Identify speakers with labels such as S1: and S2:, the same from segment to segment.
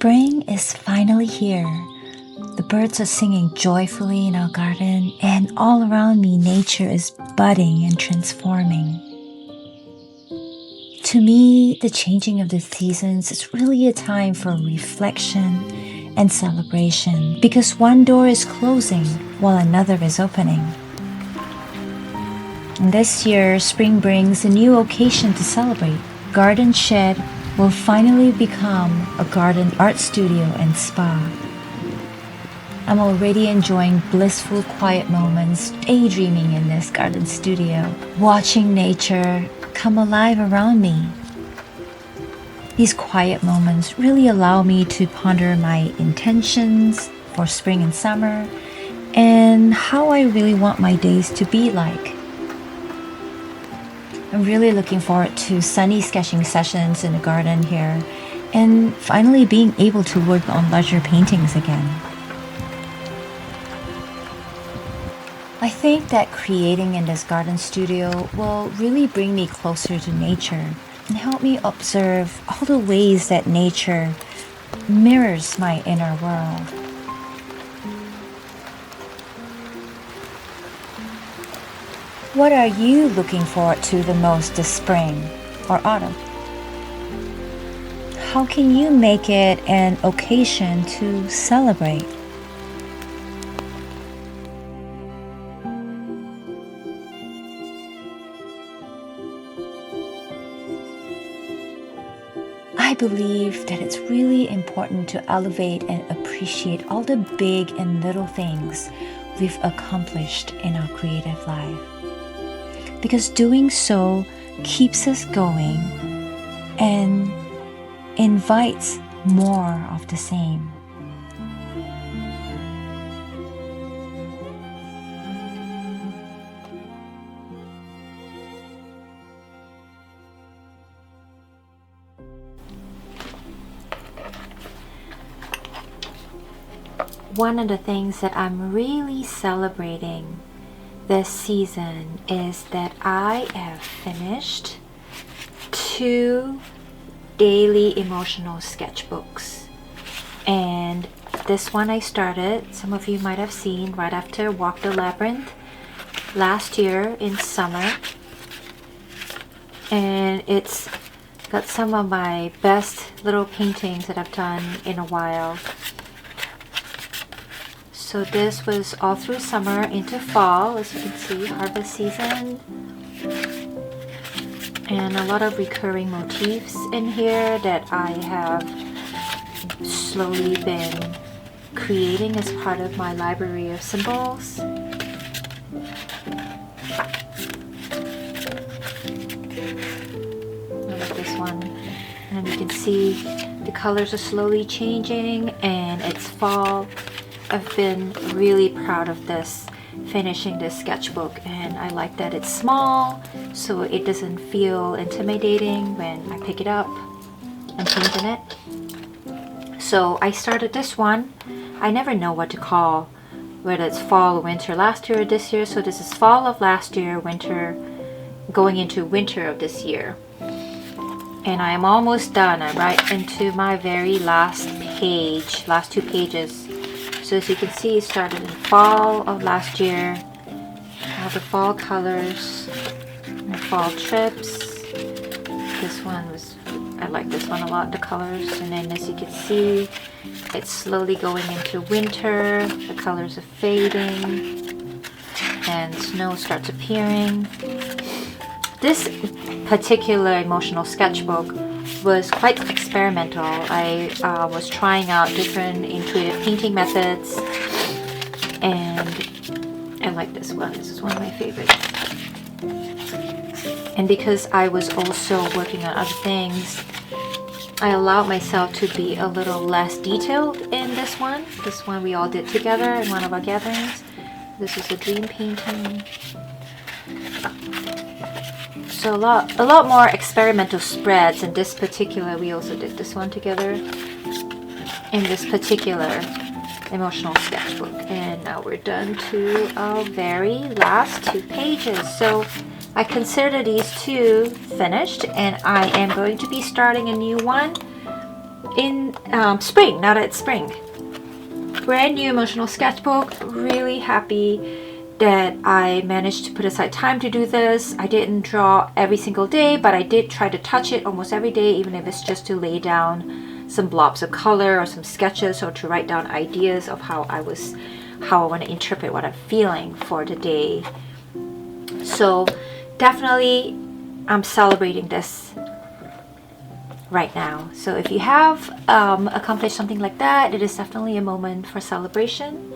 S1: Spring is finally here. The birds are singing joyfully in our garden, and all around me, nature is budding and transforming. To me, the changing of the seasons is really a time for reflection and celebration because one door is closing while another is opening. And this year, spring brings a new occasion to celebrate. Garden Shed will finally become a garden art studio and spa. I'm already enjoying blissful quiet moments, daydreaming in this garden studio, watching nature come alive around me. These quiet moments really allow me to ponder my intentions for spring and summer and how I really want my days to be like. I'm really looking forward to sunny sketching sessions in the garden here and finally being able to work on larger paintings again. I think that creating in this garden studio will really bring me closer to nature and help me observe all the ways that nature mirrors my inner world. What are you looking forward to the most this spring or autumn? How can you make it an occasion to celebrate? I believe that it's really important to elevate and appreciate all the big and little things we've accomplished in our creative life. Because doing so keeps us going and invites more of the same. One of the things that I'm really celebrating this season is that I have finished 2 daily emotional sketchbooks. And this one I started, some of you might have seen, right after Walk the Labyrinth last year in summer. And it's got some of my best little paintings that I've done in a while. So this was all through summer into fall, as you can see, harvest season. And a lot of recurring motifs in here that I have slowly been creating as part of my library of symbols. I like this one. And you can see the colors are slowly changing and it's fall. I've been really proud of this, finishing this sketchbook, and I like that it's small so it doesn't feel intimidating when I pick it up and paint in it. So I started this one. I never know what to call, whether it's fall or winter last year or this year. So this is fall of last year, winter, going into winter of this year. And I am almost done. I'm right into my very last page, last 2 pages. So as you can see, it started in fall of last year. All the fall colors, my fall trips. This one was, I like this one a lot, the colors. And then as you can see, it's slowly going into winter. The colors are fading and snow starts appearing. This particular emotional sketchbook was quite experimental. I was trying out different intuitive painting methods, and I like this one. This is one of my favorites. And because I was also working on other things, I allowed myself to be a little less detailed in this one. This one we all did together in one of our gatherings. This is a dream painting. So a lot more experimental spreads, and this particular, we also did this one together in this particular emotional sketchbook. And now we're done to our very last 2 pages. So I consider these 2 finished, and I am going to be starting a new one in spring, now that it's spring. Brand new emotional sketchbook. Really happy that I managed to put aside time to do this. I didn't draw every single day, but I did try to touch it almost every day, even if it's just to lay down some blobs of color or some sketches, or to write down ideas of how I want to interpret what I'm feeling for the day. So definitely I'm celebrating this right now. So if you have accomplished something like that, it is definitely a moment for celebration,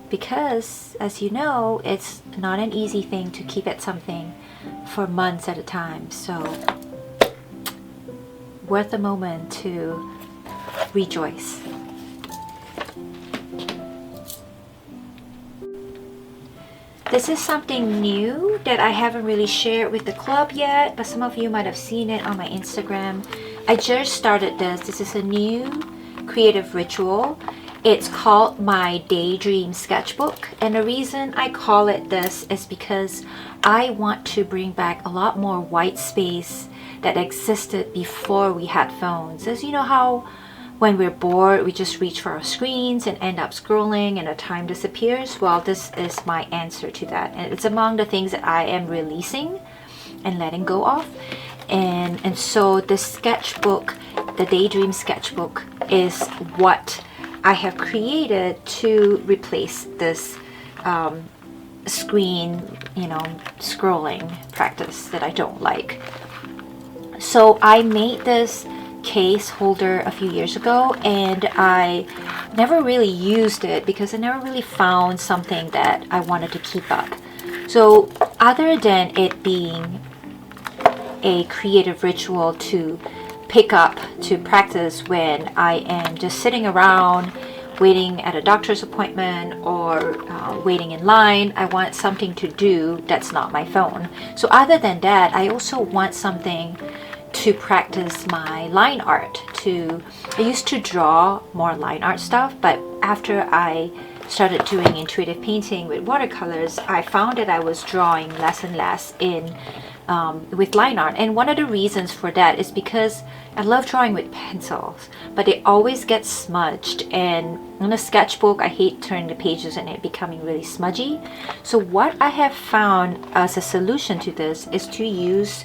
S1: because as you know, it's not an easy thing to keep at something for months at a time. So worth a moment to rejoice. This is something new that I haven't really shared with the club yet, but some of you might have seen it on my Instagram. I just started this. This is a new creative ritual. It's called my Daydream Sketchbook, and the reason I call it this is because I want to bring back a lot more white space that existed before we had phones. As you know how when we're bored, we just reach for our screens and end up scrolling and the time disappears. Well, this is my answer to that. And it's among the things that I am releasing and letting go of. And so the sketchbook, the Daydream Sketchbook, is what I have created to replace this screen, scrolling practice that I don't like. So I made this case holder a few years ago, and I never really used it because I never really found something that I wanted to keep up. So other than it being a creative ritual to pick up to practice when I am just sitting around waiting at a doctor's appointment or waiting in line, I want something to do that's not my phone. So other than that, I also want something to practice my line art. I used to draw more line art stuff, but after I started doing intuitive painting with watercolors, I found that I was drawing less and less with line art. And one of the reasons for that is because I love drawing with pencils, but they always get smudged, and on a sketchbook I hate turning the pages and it becoming really smudgy. So what I have found as a solution to this is to use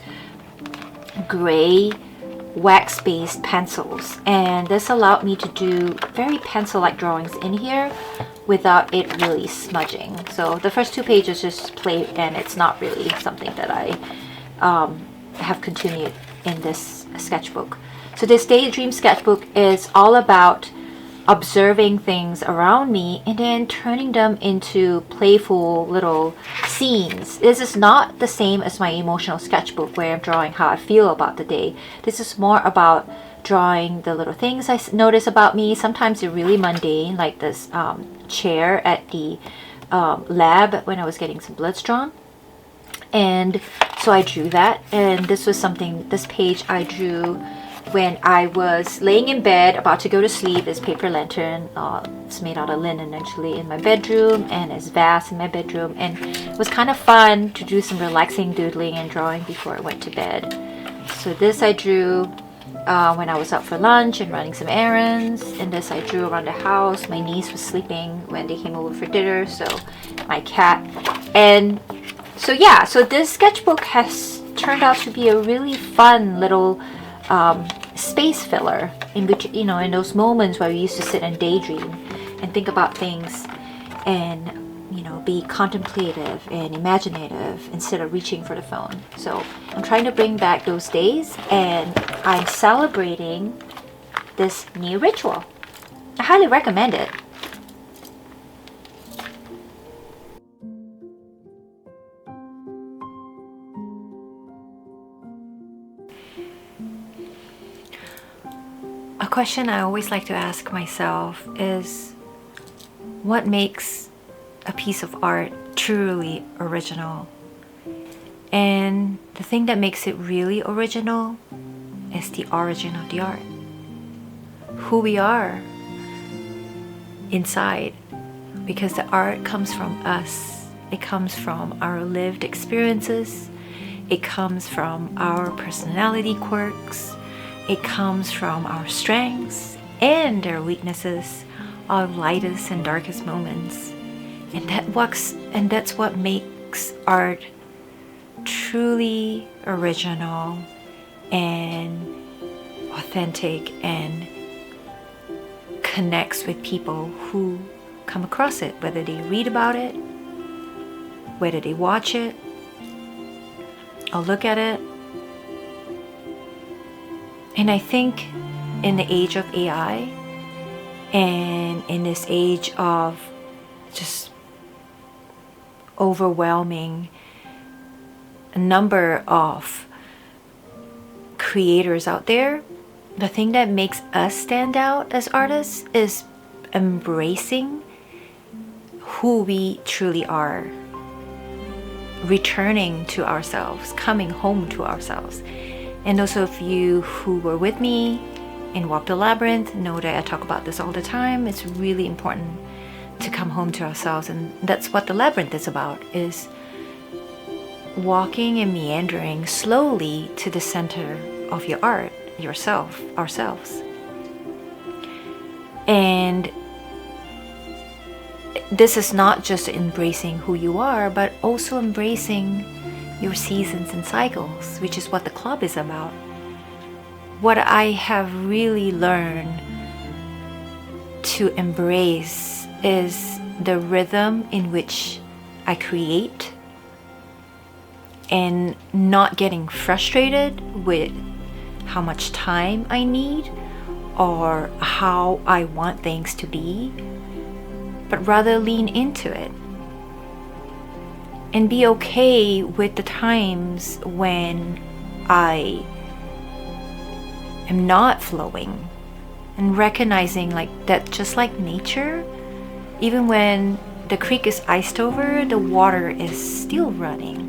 S1: gray wax-based pencils, and this allowed me to do very pencil-like drawings in here without it really smudging. So the first two pages just play, and it's not really something that I have continued in this sketchbook. So this Daydream Sketchbook is all about observing things around me and then turning them into playful little scenes. This is not the same as my emotional sketchbook where I'm drawing how I feel about the day. This is more about drawing the little things I notice about me. Sometimes they're really mundane, like this chair at the lab when I was getting some bloods drawn. And so I drew that, and this page I drew when I was laying in bed about to go to sleep. This paper lantern, it's made out of linen actually, in my bedroom, and it's vast in my bedroom, and it was kind of fun to do some relaxing doodling and drawing before I went to bed. So this I drew when I was out for lunch and running some errands, and this I drew around the house. My niece was sleeping when they came over for dinner, so my cat. And so yeah, so this sketchbook has turned out to be a really fun little space filler in which, in those moments where we used to sit and daydream and think about things and, be contemplative and imaginative instead of reaching for the phone. So I'm trying to bring back those days, and I'm celebrating this new ritual. I highly recommend it. A question I always like to ask myself is, what makes a piece of art truly original? And the thing that makes it really original is the origin of the art. Who we are inside. Because the art comes from us. It comes from our lived experiences. It comes from our personality quirks. It comes from our strengths, and their weaknesses, our lightest and darkest moments. And that's what makes art truly original and authentic and connects with people who come across it, whether they read about it, whether they watch it or look at it. And I think in the age of AI and in this age of just overwhelming number of creators out there, the thing that makes us stand out as artists is embracing who we truly are, returning to ourselves, coming home to ourselves. And those of you who were with me in Walk the Labyrinth know that I talk about this all the time. It's really important to come home to ourselves, and that's what the labyrinth is about, is walking and meandering slowly to the center of your art, yourself, ourselves. And this is not just embracing who you are, but also embracing your seasons and cycles, which is what the club is about. What I have really learned to embrace is the rhythm in which I create, and not getting frustrated with how much time I need or how I want things to be, but rather lean into it and be okay with the times when I am not flowing, and recognizing like that, just like nature, even when the creek is iced over, the water is still running.